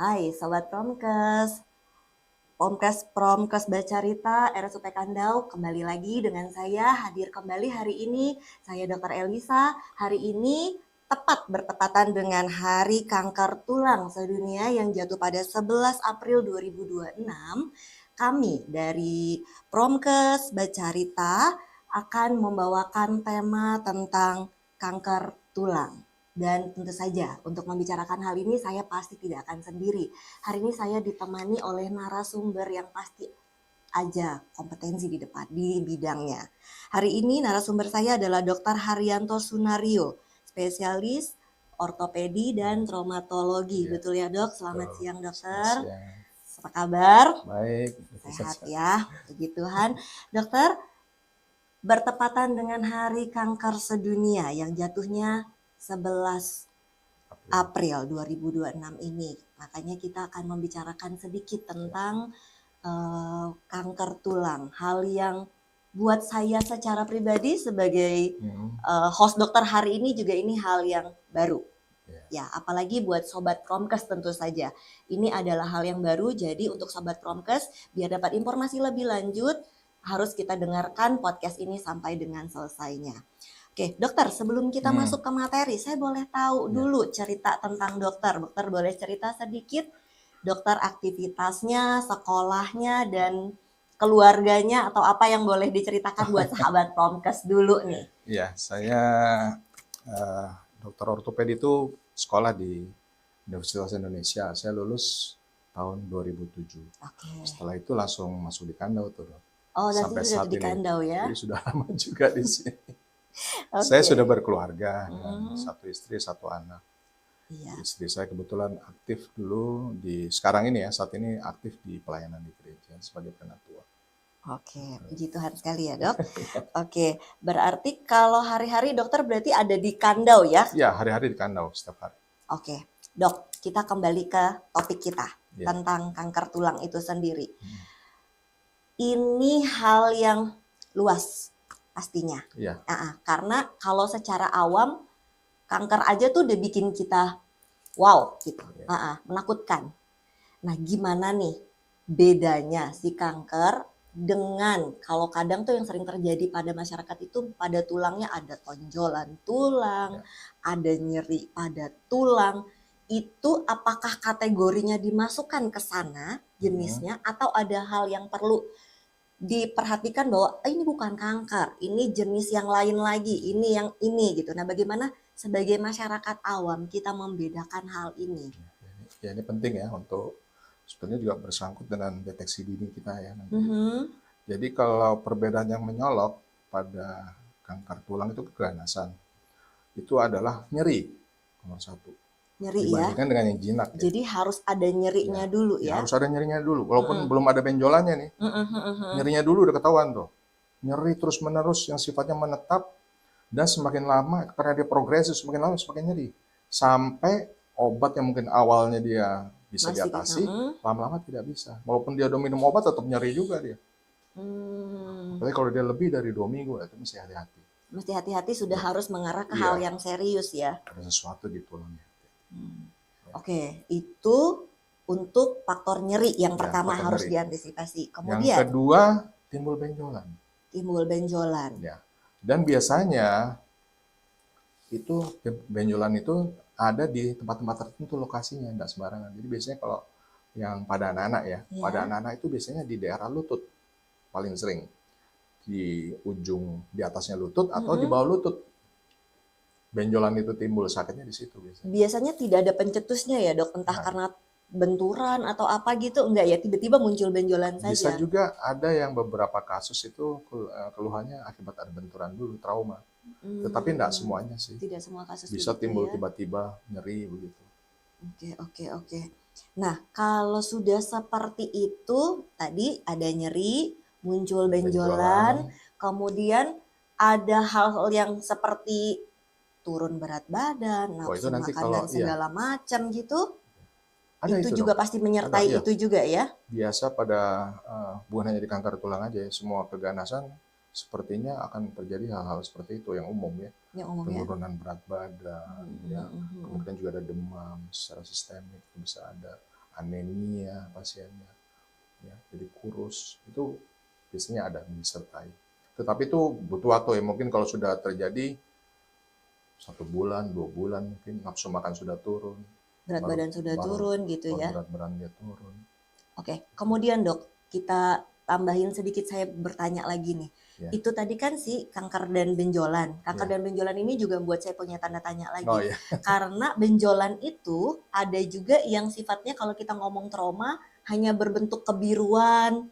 Hai Sobat Promkes, Promkes Bacarita RSUP Kandau, kembali lagi dengan saya hadir kembali hari ini. Saya Dr. Elisa. Hari ini tepat bertepatan dengan Hari Kanker Tulang Sedunia yang jatuh pada 11 April 2026. Kami dari Promkes Bacarita akan membawakan tema tentang kanker tulang. Dan tentu saja untuk membicarakan hal ini saya pasti tidak akan sendiri. Hari ini saya ditemani oleh narasumber yang pasti aja kompetensi di bidangnya. Hari ini narasumber saya adalah Dr. Haryanto Sunario, spesialis ortopedi dan traumatologi. Betul ya dok? Selamat siang dokter. Apa kabar? Baik. Sehat ya, puji Tuhan. Dokter, bertepatan dengan Hari Kanker Sedunia yang jatuhnya 11 April 2026 ini. Makanya kita akan membicarakan sedikit tentang kanker tulang. Hal yang buat saya secara pribadi sebagai host dokter hari ini juga ini hal yang baru. Ya, apalagi buat Sobat Promkes tentu saja. Ini adalah hal yang baru, jadi untuk Sobat Promkes biar dapat informasi lebih lanjut harus kita dengarkan podcast ini sampai dengan selesainya. Oke, dokter, sebelum kita masuk ke materi, saya boleh tahu dulu cerita tentang dokter. Dokter boleh cerita sedikit, dokter aktivitasnya, sekolahnya, dan keluarganya atau apa yang boleh diceritakan buat sahabat Promkes dulu nih. Iya, saya dokter ortopedi itu sekolah di Universitas Indonesia. Saya lulus tahun 2007. Setelah itu langsung masuk di Kandau tuh, dok. Oh, nanti sudah di Kandau ya? Jadi sudah lama juga di sini. Saya sudah berkeluarga dengan satu istri, satu anak. Iya. Istri saya kebetulan aktif dulu sekarang ini ya, saat ini aktif di pelayanan di gereja sebagai penatua. Oke, puji Tuhan sekali ya dok. Oke, berarti kalau hari-hari dokter berarti ada di Kandau ya? Iya, hari-hari di Kandau setiap hari. Oke, dok, kita kembali ke topik kita tentang kanker tulang itu sendiri. Ini hal yang luas pastinya. Karena kalau secara awam kanker aja tuh udah bikin kita wow gitu, menakutkan. Nah, gimana nih bedanya si kanker dengan kalau kadang tuh yang sering terjadi pada masyarakat itu pada tulangnya ada tonjolan tulang, ada nyeri pada tulang. Itu apakah kategorinya dimasukkan ke sana jenisnya atau ada hal yang perlu diperhatikan bahwa ini bukan kanker, ini jenis yang lain lagi, ini yang ini gitu. Nah, bagaimana sebagai masyarakat awam kita membedakan hal ini? Ya, ini penting ya untuk sebenarnya juga bersangkut dengan deteksi dini kita ya. Jadi kalau perbedaan yang menyolok pada kanker tulang itu keganasan, itu adalah nyeri nomor satu. Nyeri dibandingkan dengan yang jinak. Jadi harus ada nyerinya dulu ya? Harus ada nyerinya dulu, walaupun belum ada benjolannya nih. Nyerinya dulu udah ketahuan tuh. Nyeri terus menerus yang sifatnya menetap dan semakin lama karena dia progresif semakin lama semakin nyeri. Sampai obat yang mungkin awalnya dia bisa diatasi, lama-lama tidak bisa. Walaupun dia udah minum obat tetap nyeri juga dia. Tapi kalau dia lebih dari 2 minggu itu mesti hati-hati. Mesti hati-hati sudah harus mengarah ke hal yang serius ya. Ada sesuatu di tulangnya. Oke, itu untuk faktor nyeri yang pertama harus diantisipasi. Kemudian yang kedua timbul benjolan. Timbul benjolan. Ya. Dan biasanya itu benjolan itu ada di tempat-tempat tertentu lokasinya, tidak sembarangan. Jadi biasanya kalau yang pada anak-anak ya, pada anak-anak itu biasanya di daerah lutut paling sering, di ujung di atasnya lutut atau di bawah lutut. Benjolan itu timbul sakitnya di situ biasanya. Biasanya tidak ada pencetusnya ya dok, entah karena benturan atau apa gitu, enggak ya, tiba-tiba muncul benjolan saja. Bisa juga ada yang beberapa kasus itu keluhannya akibat ada benturan dulu, trauma. Tetapi enggak semuanya sih. Tidak semua kasus bisa timbul tiba-tiba nyeri begitu. Oke. Nah, kalau sudah seperti itu, tadi ada nyeri, muncul benjolan. Kemudian ada hal-hal yang seperti turun berat badan, nafsu makan dan segala macam gitu. Itu juga pasti menyertai itu juga ya? Biasa pada bukan hanya di kanker tulang aja ya, semua keganasan sepertinya akan terjadi hal-hal seperti itu yang umum ya. Penurunan berat badan, kemudian juga ada demam secara sistemik, bisa ada anemia pasiennya, ya, jadi kurus, itu biasanya ada disertai. Tetapi itu butuh waktu ya, mungkin kalau sudah terjadi 1 bulan, 2 bulan, mungkin nafsu makan sudah turun, Berat baru badan sudah baru turun gitu baru ya. berat badan dia turun. Oke, kemudian Dok, kita tambahin sedikit, saya bertanya lagi nih. Ya. Itu tadi kan si kanker dan benjolan. Kanker Ya. dan benjolan ini juga buat saya punya tanda tanya Oh lagi. ya, Karena benjolan itu ada juga yang sifatnya kalau kita ngomong trauma hanya berbentuk kebiruan.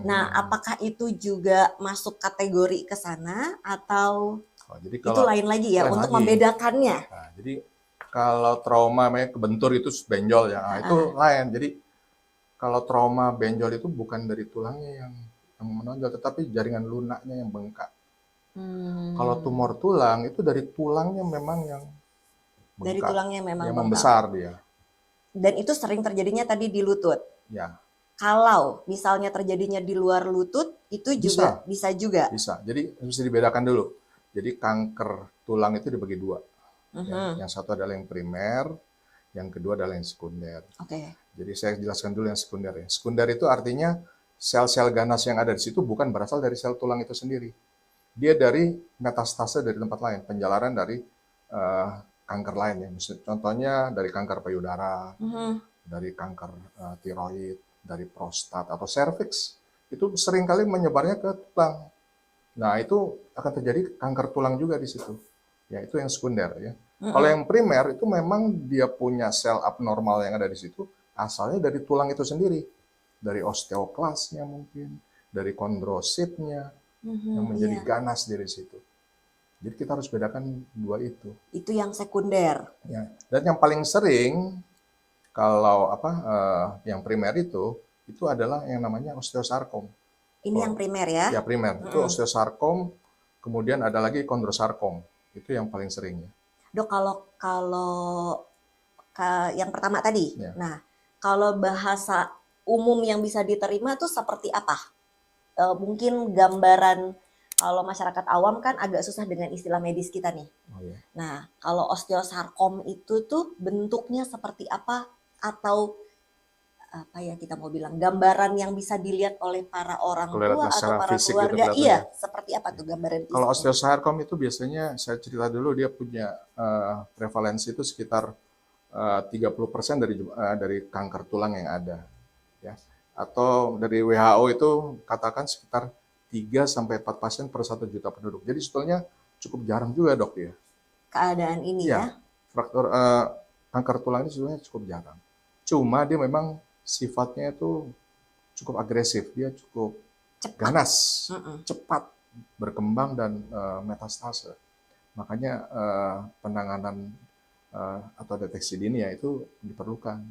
Nah, apakah itu juga masuk kategori ke sana atau jadi itu kalau lain lagi ya lain untuk lagi. membedakannya? Nah, jadi kalau trauma namanya kebentur itu benjol ya, itu lain. Jadi kalau trauma benjol itu bukan dari tulangnya yang menonjol, tetapi jaringan lunaknya yang bengkak. Kalau tumor tulang itu dari tulangnya memang yang bengkak, Dari tulangnya memang yang bengkak. membesar dia. Dan itu sering terjadinya tadi di lutut. Ya. Kalau misalnya terjadinya di luar lutut, itu juga bisa juga. Bisa. Jadi harus dibedakan dulu. Jadi kanker tulang itu dibagi dua. Ya. Yang satu adalah yang primer, yang kedua adalah yang sekunder. Oke. Jadi saya jelaskan dulu yang sekunder ya. Sekunder itu artinya sel-sel ganas yang ada di situ bukan berasal dari sel tulang itu sendiri. Dia dari metastase dari tempat lain, penjalaran dari kanker lain ya. Contohnya dari kanker payudara, dari kanker tiroid, dari prostat atau serviks. Itu seringkali menyebarnya ke tulang. Nah, itu akan terjadi kanker tulang juga di situ. Ya, itu yang sekunder ya. Kalau yang primer itu memang dia punya sel abnormal yang ada di situ, asalnya dari tulang itu sendiri. Dari osteoklasnya mungkin, dari kondrositnya, yang menjadi ganas dari situ. Jadi kita harus bedakan dua itu. Itu yang sekunder. Ya. Dan yang paling sering kalau yang primer itu adalah yang namanya osteosarkom. Ini yang primer ya? Ya primer. Itu osteosarkom, kemudian ada lagi kondrosarkom. Itu yang paling sering ya. Dok, kalau yang pertama tadi, Ya. nah kalau bahasa umum yang bisa diterima tuh seperti apa? Mungkin gambaran, kalau masyarakat awam kan agak susah dengan istilah medis kita nih. Oh, ya. Nah, kalau osteosarkom itu tuh bentuknya seperti apa, atau apa ya kita mau bilang, gambaran yang bisa dilihat oleh para orang tua atau para keluarga, gitu iya, seperti apa tuh gambaran Kalau fisiknya? osteosarkom itu biasanya saya cerita dulu dia punya prevalensi itu sekitar 30% dari kanker tulang yang ada, ya. Atau dari WHO itu katakan sekitar 3-4 pasien per 1 juta penduduk. Jadi sebetulnya cukup jarang juga dok ya. Keadaan ini ya. Fraktur kanker tulang ini sebenarnya cukup jarang. Cuma dia memang sifatnya itu cukup agresif, dia cukup ganas, cepat berkembang dan metastase. Makanya penanganan atau deteksi dini ya itu diperlukan.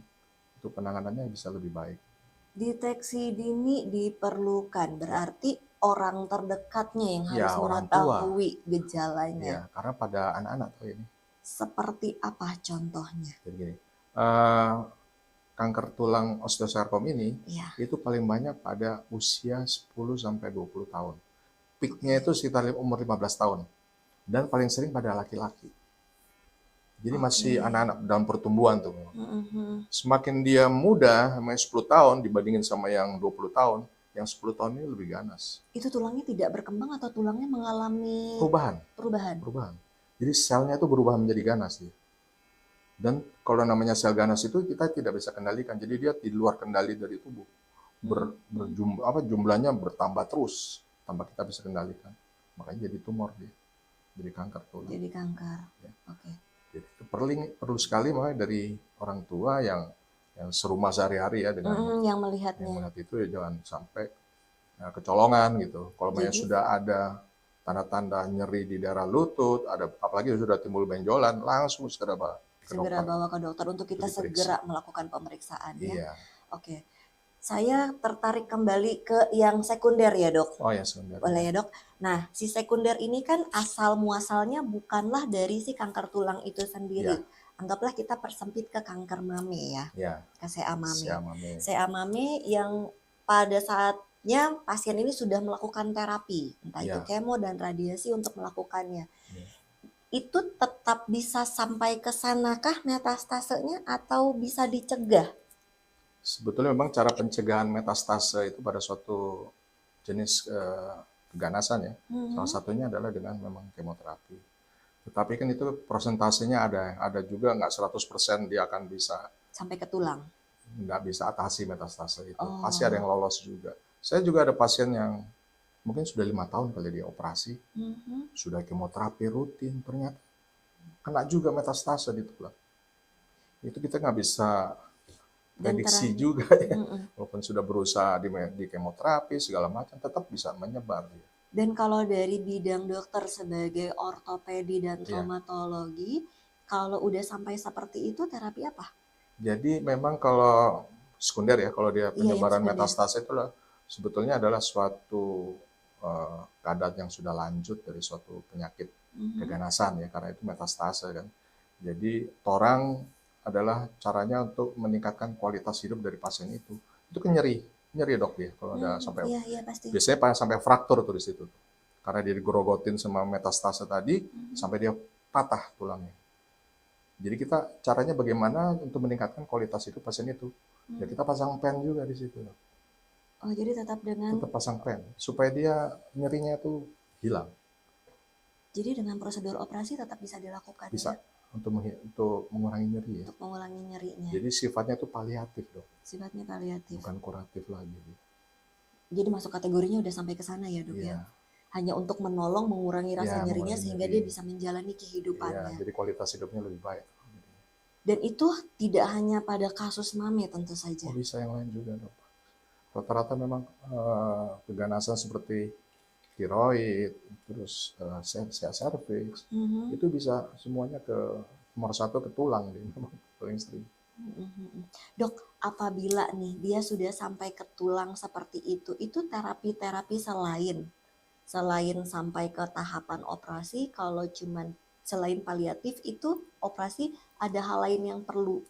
Itu penanganannya bisa lebih baik. Deteksi dini diperlukan, berarti orang terdekatnya yang harus mengetahui gejalanya. Ya, karena pada anak-anak tuh ini. Seperti apa contohnya? Jadi gini, kanker tulang osteosarkom ini itu paling banyak pada usia 10-20 tahun. Peaknya itu sekitar umur 15 tahun. Dan paling sering pada laki-laki. Jadi masih anak-anak dalam pertumbuhan tuh. Semakin dia muda, 10 tahun dibandingin sama yang 20 tahun, yang 10 tahun ini lebih ganas. Itu tulangnya tidak berkembang atau tulangnya mengalami perubahan? Jadi selnya itu berubah menjadi ganas dia. Dan kalau namanya sel ganas itu kita tidak bisa kendalikan. Jadi dia di luar kendali dari tubuh. Jumlahnya bertambah terus tanpa kita bisa kendalikan. Makanya jadi tumor dia. Jadi kanker tulang. Jadi kanker. Ya. Oke. Jadi itu perlu sekali makanya dari orang tua yang serumah sehari-hari ya dengan yang melihatnya. Yang melihat itu ya jangan sampai kecolongan gitu. Kalau sudah ada tanda-tanda nyeri di daerah lutut, apalagi sudah timbul benjolan, langsung segera bawa ke dokter untuk kita segera melakukan pemeriksaan ya. Iya. Oke. Saya tertarik kembali ke yang sekunder ya dok. Oh ya sekunder. Boleh ya dok. Nah si sekunder ini kan asal muasalnya bukanlah dari si kanker tulang itu sendiri. Ya. Anggaplah kita persempit ke kanker mame ya. Ke CA mame. CA mame yang pada saatnya pasien ini sudah melakukan terapi, entah itu kemo dan radiasi untuk melakukannya. Itu tetap bisa sampai ke sanakah metastasenya atau bisa dicegah? Sebetulnya memang cara pencegahan metastase itu pada suatu jenis keganasan ya. Salah satunya adalah dengan memang kemoterapi. Tetapi kan itu persentasenya ada juga nggak 100% dia akan bisa Sampai ke tulang. nggak bisa atasi metastase itu. Oh. Pasti ada yang lolos juga. Saya juga ada pasien yang mungkin sudah 5 tahun kali dia operasi, sudah kemoterapi rutin, ternyata kena juga metastase di tulang. Itu kita nggak bisa prediksi juga ya. Walaupun sudah berusaha di kemoterapi segala macam, tetap bisa menyebar. Dan kalau dari bidang dokter sebagai ortopedi dan traumatologi, kalau udah sampai seperti itu terapi apa? Jadi memang kalau sekunder ya, kalau dia penyebaran metastase itu sebetulnya adalah suatu keadaan yang sudah lanjut dari suatu penyakit keganasan ya, karena itu metastase kan. Jadi torang adalah caranya untuk meningkatkan kualitas hidup dari pasien itu. Itu kan nyeri dok ya kalau ada sampai pasti. biasanya sampai fraktur tuh di situ. Karena dia digorogotin sama metastase tadi sampai dia patah tulangnya. Jadi kita caranya bagaimana untuk meningkatkan kualitas hidup pasien itu. Ya kita pasang pen juga di situ. Oh, jadi tetap pasang pen supaya dia nyerinya itu hilang. Jadi dengan prosedur operasi tetap bisa dilakukan. Bisa ya? untuk mengurangi nyeri ya. Untuk mengurangi nyerinya. Jadi sifatnya itu paliatif dok. Sifatnya paliatif. Bukan kuratif lagi. Jadi masuk kategorinya udah sampai ke sana ya dok ya. Hanya untuk menolong mengurangi rasa nyerinya sehingga dia bisa menjalani kehidupannya. Jadi kualitas hidupnya lebih baik. Dan itu tidak hanya pada kasus mame tentu saja. Oh, bisa yang lain juga dok. Rata-rata memang keganasan seperti tiroid, terus cervix, itu bisa semuanya nomor 1 ke tulang, memang paling sering. Dok, apabila nih dia sudah sampai ke tulang seperti itu terapi-terapi selain sampai ke tahapan operasi, kalau cuman selain paliatif itu operasi ada hal lain yang perlu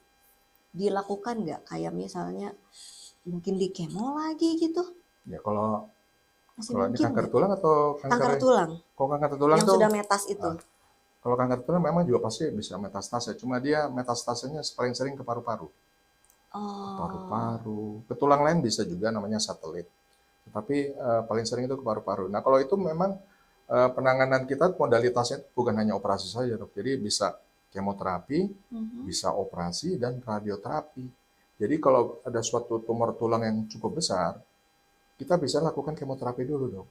dilakukan nggak? Kayak misalnya mungkin di kemo lagi gitu? Ya kalau ini gak? kanker tulang atau kanker tulang? Kalau kanker tulang yang tuh, sudah metas itu. Kalau kanker tulang memang juga pasti bisa metastase, cuma dia metastasenya paling sering ke paru-paru. Paru-paru, ke tulang lain bisa juga namanya satelit. Tapi paling sering itu ke paru-paru. Nah kalau itu memang penanganan kita modalitasnya bukan hanya operasi saja dok. Jadi bisa kemoterapi, bisa operasi dan radioterapi. Jadi kalau ada suatu tumor tulang yang cukup besar, kita bisa lakukan kemoterapi dulu dok.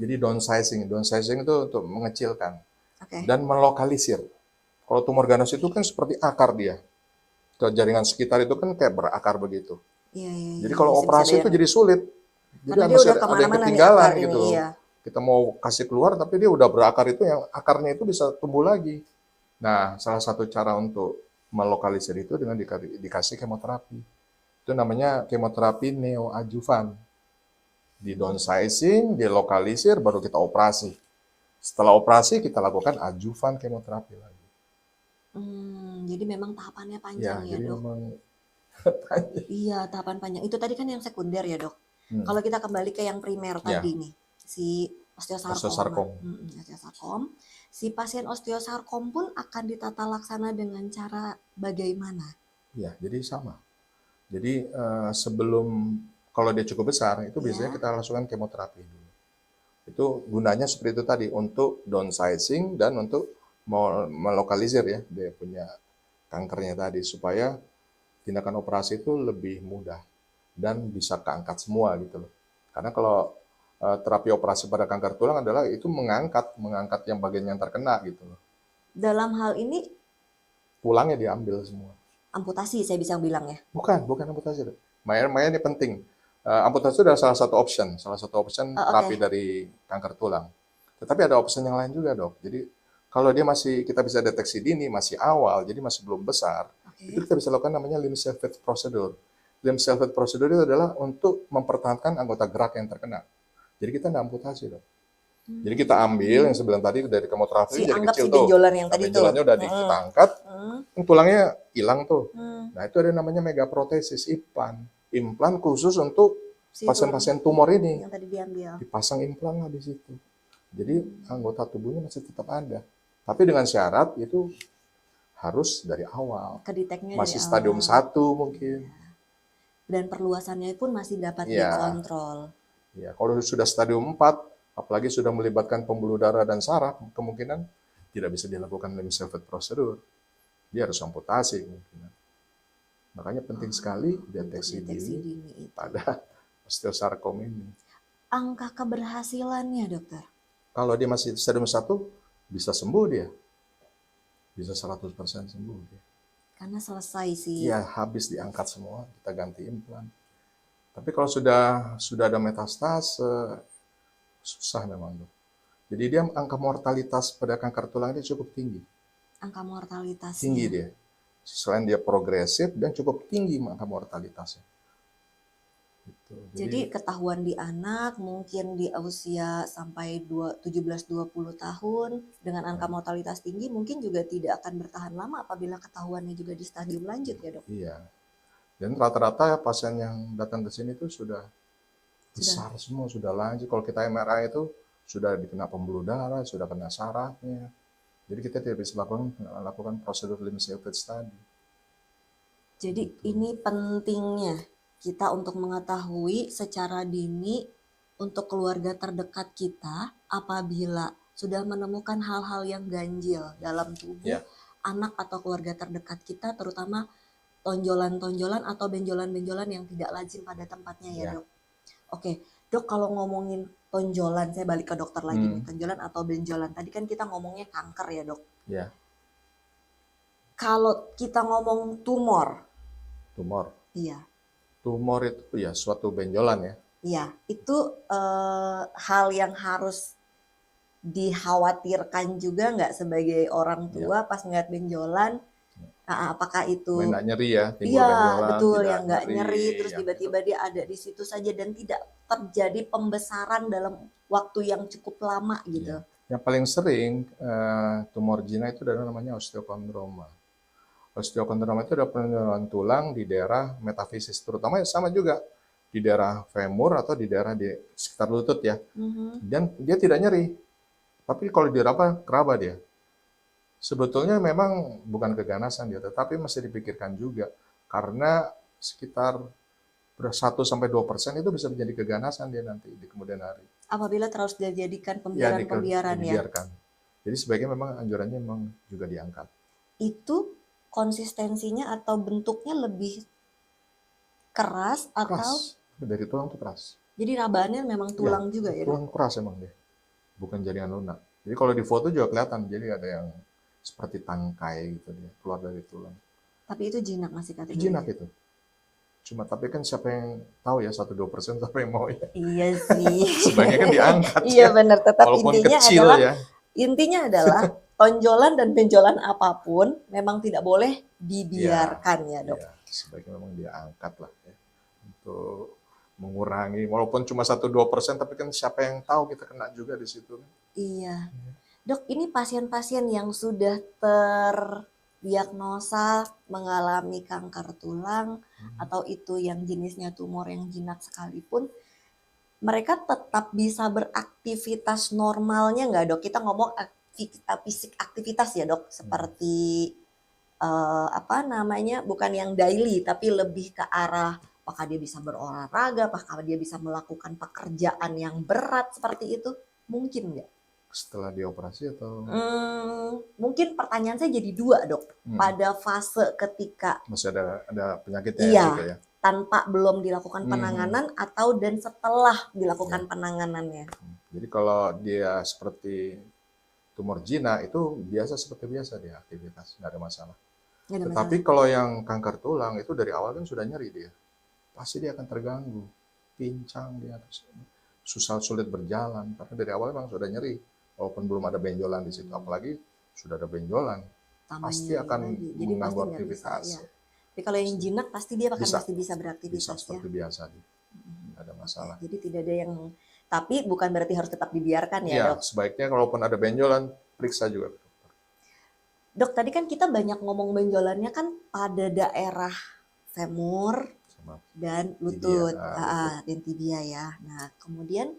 Jadi downsizing itu untuk mengecilkan dan melokalisir. Kalau tumor ganas itu kan seperti akar dia. Ke jaringan sekitar itu kan kayak berakar begitu. Jadi kalau operasi itu jadi sulit. Jadi ada yang ketinggalan gitu. Kita mau kasih keluar tapi dia udah berakar itu, yang akarnya itu bisa tumbuh lagi. Nah, salah satu cara untuk melokalisir itu dengan dikasih kemoterapi. Itu namanya kemoterapi neoadjuvan. Di downsizing, dilokalisir, baru kita operasi. Setelah operasi kita lakukan adjuvan kemoterapi lagi. Jadi memang tahapannya panjang ya jadi dok? Memang iya, tahapan panjang. Itu tadi kan yang sekunder ya dok? Kalau kita kembali ke yang primer tadi nih, si osteosarkom. Si pasien osteosarkom pun akan ditata laksana dengan cara bagaimana? Ya, jadi sama. Jadi sebelum, kalau dia cukup besar, itu biasanya kita langsungkan kemoterapi dulu. Itu gunanya seperti itu tadi, untuk downsizing dan untuk melokalisir ya, dia punya kankernya tadi, supaya tindakan operasi itu lebih mudah dan bisa keangkat semua gitu loh. Karena kalau terapi operasi pada kanker tulang adalah itu mengangkat yang bagian yang terkena gitu loh. Dalam hal ini tulangnya diambil semua. Amputasi saya bisa bilang ya? Bukan amputasi. Maya ini penting. Amputasi adalah salah satu option terapi dari kanker tulang. Tetapi ada option yang lain juga dok. Jadi kalau dia kita bisa deteksi dini, masih awal, jadi masih belum besar, itu kita bisa lakukan namanya limb salvage procedure. Limb salvage procedure itu adalah untuk mempertahankan anggota gerak yang terkena. Jadi kita tidak amputasi dok. Jadi kita ambil yang sebelum tadi dari kemoterapi jadi kecil tuh. Benjolannya udah kita angkat, tulangnya hilang tuh. Nah itu ada namanya megaprotesis, implan khusus untuk pasien-pasien tumor ini. Yang tadi diambil. Dipasang implan lah di situ. Jadi anggota tubuhnya masih tetap ada. Tapi dengan syarat itu harus dari awal. Kedeteknya Masih dari stadium awal. 1 mungkin. Dan perluasannya pun masih dapat Iya. dikontrol. Ya, kalau sudah stadium 4, apalagi sudah melibatkan pembuluh darah dan saraf, kemungkinan tidak bisa dilakukan limb salvage prosedur. Dia harus amputasi kemungkinan. Makanya penting sekali deteksi dini itu. pada osteosarkom ini. Angka keberhasilannya, dokter? Kalau dia masih stadium 1, bisa sembuh dia. Bisa 100% sembuh dia. Karena selesai sih. Iya, habis diangkat semua, kita ganti implan. Tapi kalau sudah ada metastase, susah memang, Dok. Jadi dia angka mortalitas pada kanker tulang ini cukup tinggi. Angka mortalitasnya? Tinggi dia. Selain dia progresif dan cukup tinggi angka mortalitasnya. Gitu. Jadi ketahuan di anak mungkin di usia sampai 17-20 tahun dengan angka mortalitas tinggi mungkin juga tidak akan bertahan lama apabila ketahuannya juga di stadium lanjut ya, Dok? Iya. Dan rata-rata pasien yang datang ke sini itu sudah besar semua, sudah lanjut. Kalau kita MRI itu sudah dikena pembuluh darah, sudah kena sarafnya. Jadi kita tidak bisa lakukan prosedur limb salvage tadi. Jadi ini pentingnya kita untuk mengetahui secara dini untuk keluarga terdekat kita apabila sudah menemukan hal-hal yang ganjil dalam tubuh anak atau keluarga terdekat kita, terutama tonjolan-tonjolan atau benjolan-benjolan yang tidak lazim pada tempatnya ya, Dok. Oke, Dok, kalau ngomongin tonjolan, saya balik ke dokter lagi nih, tonjolan atau benjolan. Tadi kan kita ngomongnya kanker ya, Dok. Iya. Kalau kita ngomong tumor. Iya. Tumor itu ya suatu benjolan ya. Iya, itu hal yang harus dikhawatirkan juga nggak sebagai orang tua pas ngeliat benjolan, apakah itu nggak nyeri ya, timbul iya, benjolan, betul, yang nggak nyeri, terus ya, tiba-tiba dia ada di situ saja dan tidak terjadi pembesaran dalam waktu yang cukup lama gitu. Yang paling sering tumor jinak itu adalah namanya osteokondroma. Osteokondroma itu ada penurunannya tulang di daerah metafisis, terutama sama juga di daerah femur atau di daerah di sekitar lutut ya. Dan dia tidak nyeri. Tapi kalau keraba dia. Sebetulnya memang bukan keganasan dia, tetapi masih dipikirkan juga karena sekitar 1-2% itu bisa menjadi keganasan dia nanti di kemudian hari. Apabila terus dijadikan pembiaran-pembiaran ya. Jadi sebaiknya memang anjurannya memang juga diangkat. Itu konsistensinya atau bentuknya lebih keras atau? Dari tulang itu keras. Jadi rabaannya memang tulang juga ya? Tulang keras emang dia, bukan jaringan lunak. Jadi kalau di foto juga kelihatan, jadi ada yang seperti tangkai gitu dia, keluar dari tulang. Tapi itu jinak masih kategori? Jinak itu. Cuma tapi kan siapa yang tahu ya 1-2% siapa yang mau ya? Iya sih. Sebaiknya kan diangkat. Iya benar, tetap walaupun intinya kecil adalah ya. Intinya adalah tonjolan dan benjolan apapun memang tidak boleh dibiarkan ya, Dok. Ya, sebaiknya memang dia angkat lah ya, untuk mengurangi walaupun cuma 1-2%, tapi kan siapa yang tahu kita kena juga di situ. Iya. Dok, ini pasien-pasien yang sudah terdiagnosa mengalami kanker tulang atau itu yang jenisnya tumor yang jinak sekalipun, mereka tetap bisa beraktivitas normalnya nggak, Dok? Kita ngomong fisik aktivitas ya, Dok, seperti bukan yang daily tapi lebih ke arah apakah dia bisa berolahraga, apakah dia bisa melakukan pekerjaan yang berat seperti itu, mungkin nggak? Setelah dioperasi atau? Mungkin pertanyaan saya jadi dua, Dok. Pada fase ketika masih ada penyakitnya gitu ya? Tanpa belum dilakukan penanganan atau dan setelah dilakukan penanganannya. Jadi kalau dia seperti tumor jinak itu seperti biasa dia aktivitas, nggak ada masalah. Tetapi kalau yang kanker tulang itu dari awal kan sudah nyeri dia, pasti dia akan terganggu, pincang dia, sulit berjalan karena dari awal memang sudah nyeri, walaupun belum ada benjolan di situ, apalagi sudah ada benjolan, pasti akan mengganggu aktivitas. Tapi kalau yang jinak pasti dia masih bisa beraktivitas bisa seperti biasa, nggak ada masalah. Jadi tidak ada yang, tapi bukan berarti harus tetap dibiarkan ya, Dok? Sebaiknya kalaupun ada benjolan, periksa juga ke dokter. Dok, tadi kan kita banyak ngomong benjolannya kan pada daerah femur dan lutut, dan tibia ya. Nah, kemudian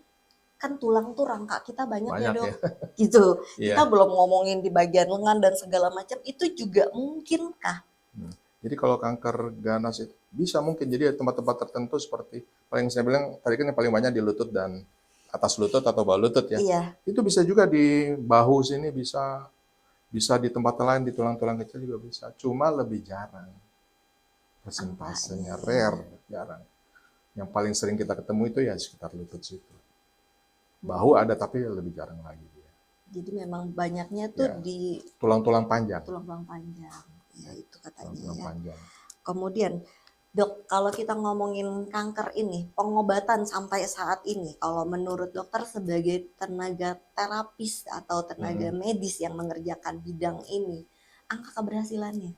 kan tulang tuh rangka kita banyak ya Banyak dok, ya. gitu. Iya. Kita belum ngomongin di bagian lengan dan segala macam, itu juga mungkinkah? Hmm. Jadi kalau kanker ganas itu bisa mungkin jadi tempat-tempat tertentu seperti paling saya bilang tadi kan yang paling banyak di lutut dan atas lutut atau bawah lutut ya. Iya, Itu bisa juga di bahu sini bisa bisa di tempat lain di tulang-tulang kecil juga bisa. Cuma lebih jarang. angkanya Persentasenya ya. rare, jarang. Yang paling sering kita ketemu itu ya sekitar lutut situ. Bahu Hmm. ada tapi lebih jarang lagi dia. Jadi memang banyaknya tuh Ya, di tulang-tulang panjang. tulang-tulang panjang. Ya, itu katanya Tulang-tulang ya. panjang. Kemudian, dok, kalau kita ngomongin kanker ini, pengobatan sampai saat ini, kalau menurut dokter sebagai tenaga terapis atau tenaga Hmm. medis yang mengerjakan bidang ini, angka keberhasilannya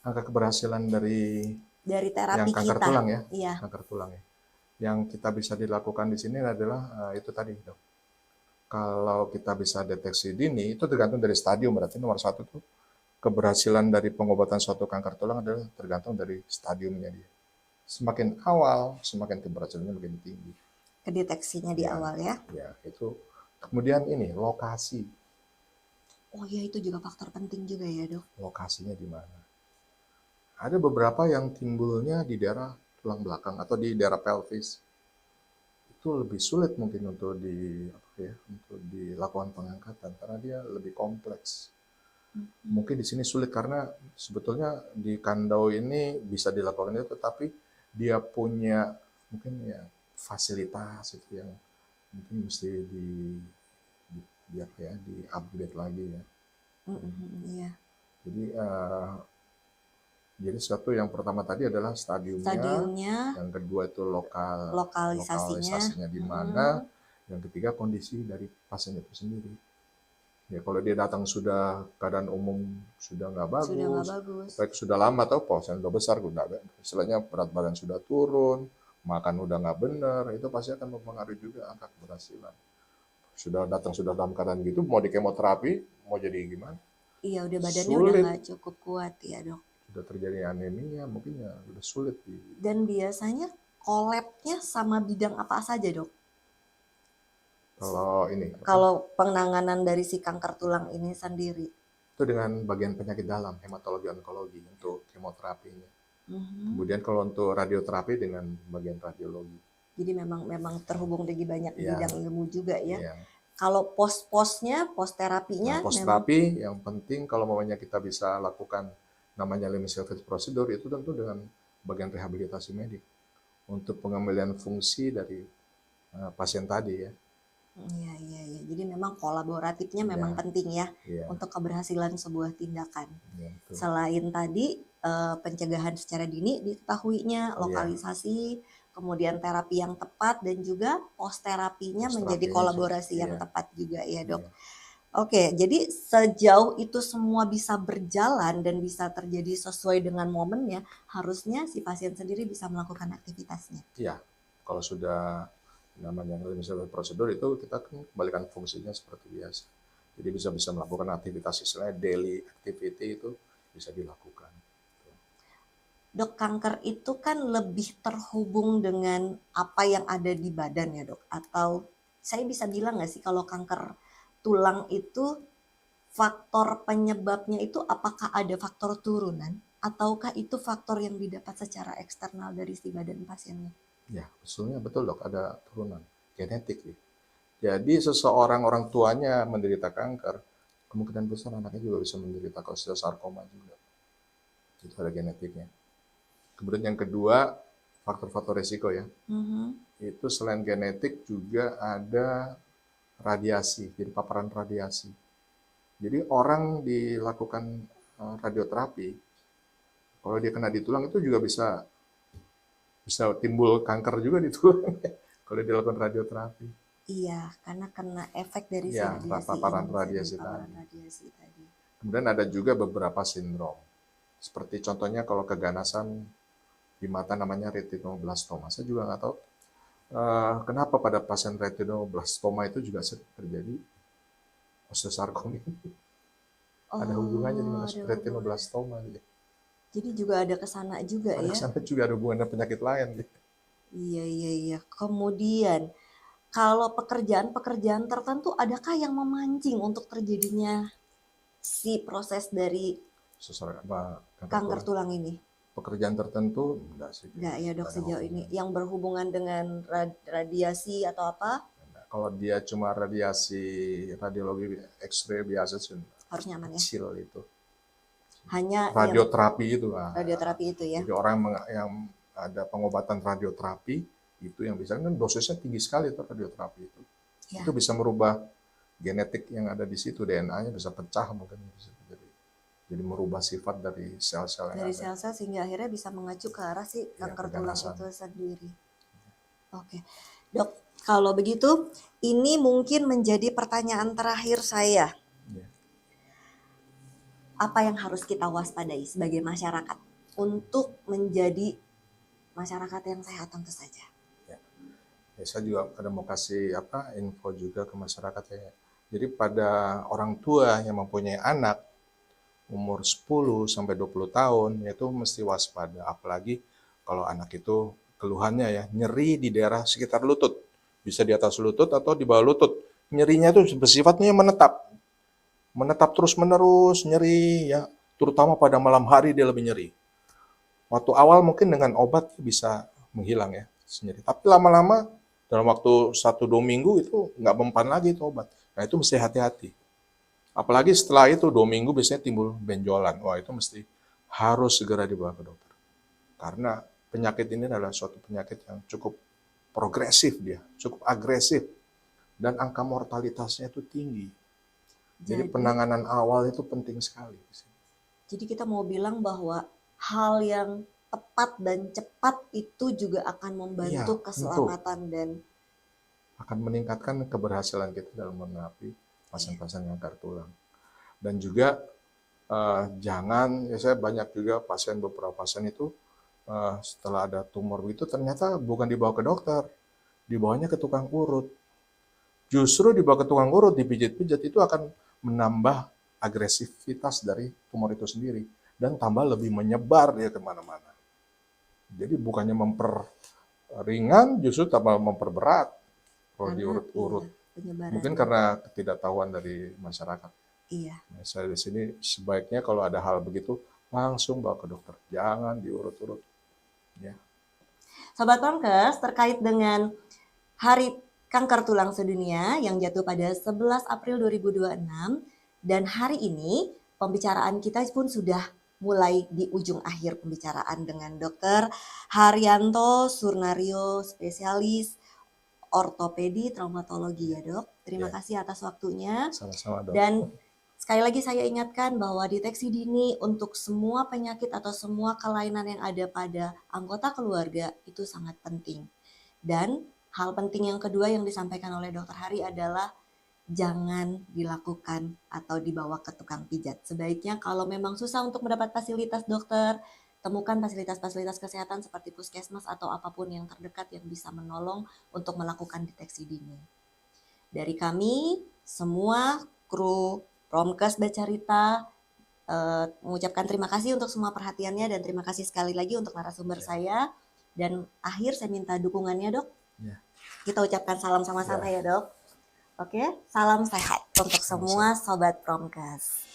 Angka keberhasilan dari dari yang terapi kanker kita, tulang ya, iya. kanker tulang ya. Yang kita bisa dilakukan di sini adalah itu tadi, dok. Kalau kita bisa deteksi dini, itu tergantung dari stadium. Berarti nomor satu tuh keberhasilan dari pengobatan suatu kanker tulang adalah tergantung dari stadiumnya dia. Semakin awal, semakin keberhasilannya makin tinggi. Kedeteksinya di Ya, awal ya. ya itu. Kemudian ini lokasi, Oh ya, itu juga faktor penting juga ya dok. lokasinya di mana. Ada beberapa yang timbulnya di daerah tulang belakang atau di daerah pelvis. Itu lebih sulit mungkin untuk untuk dilakukan pengangkatan karena dia lebih kompleks. Mungkin di sini sulit karena sebetulnya di Kandau ini bisa dilakukan itu, tetapi dia punya mungkin ya fasilitas itu yang mungkin mesti di upgrade lagi ya. Iya. Jadi jadi satu yang pertama tadi adalah stadiumnya, Stadiumnya, yang kedua itu lokalisasinya. lokalisasinya di mana, yang ketiga kondisi dari pasien itu sendiri. Ya kalau dia datang sudah keadaan umum sudah nggak Sudah nggak bagus, bagus. baik sudah lama atau pasien udah besar, istilahnya berat badan sudah turun, makan udah nggak benar, itu pasti akan mempengaruhi juga angka keberhasilan. Sudah datang sudah dalam keadaan gitu, mau di kemoterapi, mau jadi gimana? Iya, udah badannya udah Sulit, nggak cukup kuat ya dok. sudah terjadi anemia, mungkin ya udah sulit di. Dan biasanya kolabnya sama bidang apa saja dok? Kalau ini Kalau penanganan dari si kanker tulang ini sendiri. itu dengan bagian penyakit dalam, hematologi onkologi untuk kemoterapinya. Kemudian kalau untuk radioterapi dengan bagian radiologi. Jadi memang terhubung dengan banyak Ya, bidang ilmu juga ya. ya. Kalau pos-posnya, pos terapinya Nah, post memang terapi yang penting kalau maunya kita bisa lakukan namanya limb salvage procedure itu tentu dengan bagian rehabilitasi medik untuk pengambilan fungsi dari pasien tadi ya. iya, iya, iya. Jadi memang kolaboratifnya memang Ya, penting ya ya, untuk keberhasilan sebuah tindakan. ya, betul. Selain tadi pencegahan secara dini diketahuinya, Iya. lokalisasi, kemudian terapi yang tepat dan juga post terapinya Post menjadi terapinya kolaborasi yang iya, tepat juga ya dok. iya. Oke, jadi sejauh itu semua bisa berjalan dan bisa terjadi sesuai dengan momennya, harusnya si pasien sendiri bisa melakukan aktivitasnya. Iya, kalau sudah namanya limb salvage procedure itu kita kan kembalikan fungsinya seperti biasa. Jadi bisa melakukan aktivitas istilahnya daily activity itu bisa dilakukan. Dok, kanker itu kan lebih terhubung dengan apa yang ada di badan ya dok? Atau saya bisa bilang nggak sih kalau kanker tulang itu faktor penyebabnya itu apakah ada faktor turunan? Ataukah itu faktor yang didapat secara eksternal dari si badan pasiennya? Ya, usulnya betul dok, ada turunan genetik ya. Jadi seseorang orang tuanya menderita kanker, kemungkinan besar anaknya juga bisa menderita osteosarkoma juga. Itu ada genetiknya. Kemudian yang kedua, faktor-faktor resiko ya. Itu selain genetik juga ada radiasi, jadi paparan radiasi. Jadi orang dilakukan radioterapi, kalau dia kena di tulang itu juga bisa timbul kanker juga di tulang kalau dilakukan radioterapi. Iya, karena kena efek dari si Ya, radiasi paparan ini, radiasi paparan tadi. radiasi tadi. Kemudian ada juga beberapa sindrom. Seperti contohnya kalau keganasan di mata namanya retinoblastoma. Saya juga nggak tahu kenapa pada pasien retinoblastoma itu juga sering terjadi osteosarkoma. Ada hubungannya dengan Ada retinoblastoma. hubungan. Jadi juga ada kesana juga Ada ya? kesana juga ada hubungan dengan penyakit lain. Iya, iya, iya. Kemudian kalau pekerjaan-pekerjaan tertentu adakah yang memancing untuk terjadinya si proses dari Sesuai apa kanker tulang ini? pekerjaan tertentu enggak sih. Enggak ya dok, Enggak ada sejauh ini. hubungan. Yang berhubungan dengan radiasi atau apa, Enggak. Kalau dia cuma radiasi radiologi X-ray biasa sih harus nyaman ya? kecil itu. Hanya yang Radioterapi itu radioterapi itu ya? jadi orang yang ada pengobatan radioterapi itu yang bisa kan dosisnya tinggi sekali itu radioterapi itu. Ya. Itu bisa merubah genetik yang ada di situ, DNA-nya bisa pecah mungkin bisa jadi merubah sifat dari sel-sel yang Dari ada. sel-sel sehingga akhirnya bisa mengacu ke arah si Ya, kanker tulang keganasan. itu sendiri. Oke, dok, kalau begitu ini mungkin menjadi pertanyaan terakhir saya. Ya. Apa yang harus kita waspadai sebagai masyarakat untuk menjadi masyarakat yang sehat tentu saja? Ya, saya juga ada mau kasih info juga ke masyarakat ya. Jadi pada orang tua yang mempunyai anak umur 10 sampai 20 tahun yaitu mesti waspada, apalagi kalau anak itu keluhannya ya nyeri di daerah sekitar lutut, bisa di atas lutut atau di bawah lutut. Nyerinya itu bersifatnya menetap terus-menerus nyeri ya, terutama pada malam hari dia lebih nyeri. Waktu awal mungkin dengan obat bisa menghilang ya nyeri, tapi lama-lama dalam waktu 1-2 minggu itu nggak mempan lagi itu obat. Nah itu mesti hati-hati. Apalagi setelah itu 2 minggu biasanya timbul benjolan. Wah itu mesti harus segera dibawa ke dokter. Karena penyakit ini adalah suatu penyakit yang cukup progresif dia, cukup agresif. Dan angka mortalitasnya itu tinggi. Jadi penanganan awal itu penting sekali. Jadi kita mau bilang bahwa hal yang tepat dan cepat itu juga akan membantu keselamatan dan akan meningkatkan keberhasilan kita dalam menangani pasien-pasien kanker tulang. Dan juga jangan, ya saya banyak juga beberapa pasien itu setelah ada tumor itu ternyata bukan dibawa ke dokter, dibawanya ke tukang urut. Justru dibawa ke tukang urut, dipijit-pijit itu akan menambah agresivitas dari tumor itu sendiri dan tambah lebih menyebar dia kemana-mana. Jadi bukannya memperingan, justru tambah memperberat kalau diurut-urut. Mungkin karena ketidaktahuan dari masyarakat. Iya. Nah, saya di sini sebaiknya kalau ada hal begitu langsung bawa ke dokter, jangan diurut-urut. Ya. Sobat Promkes, terkait dengan Hari Kanker Tulang Sedunia yang jatuh pada 11 April 2026 dan hari ini pembicaraan kita pun sudah mulai di ujung akhir pembicaraan dengan Dr. Haryanto Surnario, spesialis ortopedi traumatologi ya dok. Terima kasih atas waktunya. Sama-sama dok. Dan sekali lagi saya ingatkan bahwa deteksi dini untuk semua penyakit atau semua kelainan yang ada pada anggota keluarga itu sangat penting. Dan hal penting yang kedua yang disampaikan oleh Dr. Hari adalah jangan dilakukan atau dibawa ke tukang pijat. Sebaiknya kalau memang susah untuk mendapat fasilitas dokter, temukan fasilitas-fasilitas kesehatan seperti puskesmas atau apapun yang terdekat yang bisa menolong untuk melakukan deteksi dini. Dari kami, semua kru Promkes Bacarita mengucapkan terima kasih untuk semua perhatiannya dan terima kasih sekali lagi untuk narasumber saya. Dan akhir saya minta dukungannya dok. Ya. Kita ucapkan salam sama-sama ya dok. Oke, salam sehat untuk semua Sobat Promkes.